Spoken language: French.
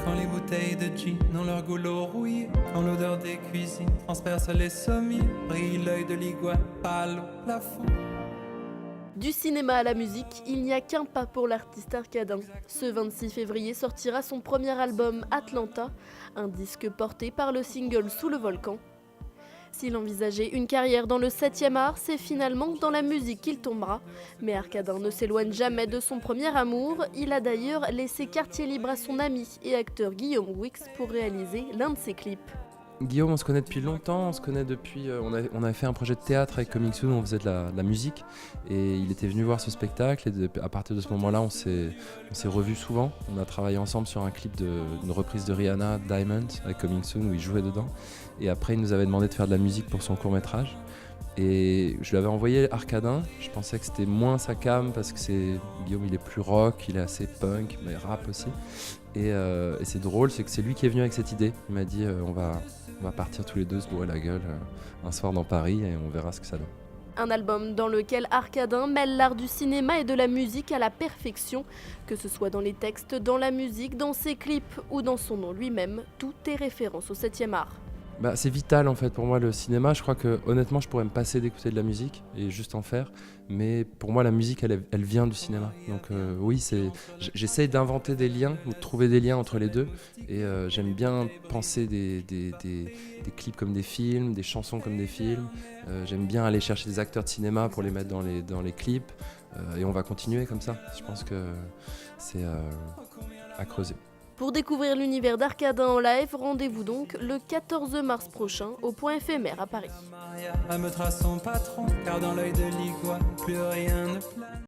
Quand les bouteilles de gin ont leur goulot rouillé, quand l'odeur des cuisines transperce les sommiers, brille l'œil de l'iguane pâle au plafond. Du cinéma à la musique, il n'y a qu'un pas pour l'artiste Arcadin. Ce 26 février sortira son premier album Atlanta, un disque porté par le single Sous le volcan. S'il envisageait une carrière dans le 7e art, c'est finalement dans la musique qu'il tombera. Mais Arcadin ne s'éloigne jamais de son premier amour. Il a d'ailleurs laissé quartier libre à son ami et acteur Guillaume Wix pour réaliser l'un de ses clips. Guillaume, on se connaît depuis longtemps, on se connaît depuis... on avait fait un projet de théâtre avec Coming Soon, on faisait de la musique et il était venu voir ce spectacle et à partir de ce moment-là, on s'est revus souvent. On a travaillé ensemble sur un clip d'une reprise de Rihanna, Diamond, avec Coming Soon, où il jouait dedans. Et après, il nous avait demandé de faire de la musique pour son court-métrage. Et je lui avais envoyé Arcadin, je pensais que c'était moins sa came parce que Guillaume il est plus rock, il est assez punk, mais rap aussi. Et c'est drôle, c'est que c'est lui qui est venu avec cette idée. Il m'a dit on va partir tous les deux se bourrer la gueule un soir dans Paris et on verra ce que ça donne. Un album dans lequel Arcadin mêle l'art du cinéma et de la musique à la perfection. Que ce soit dans les textes, dans la musique, dans ses clips ou dans son nom lui-même, tout est référence au 7e art. C'est vital en fait pour moi le cinéma. Je crois que honnêtement je pourrais me passer d'écouter de la musique et juste en faire. Mais pour moi la musique elle vient du cinéma. Donc oui, j'essaye d'inventer des liens ou de trouver des liens entre les deux. Et j'aime bien penser des clips comme des films, des chansons comme des films. J'aime bien aller chercher des acteurs de cinéma pour les mettre dans les clips. Et on va continuer comme ça. Je pense que c'est à creuser. Pour découvrir l'univers d'Arcadin en live, rendez-vous donc le 14 mars prochain au Point éphémère à Paris. Maria ameutera son patron, car dans l'œil de l'iguane, plus rien ne plane.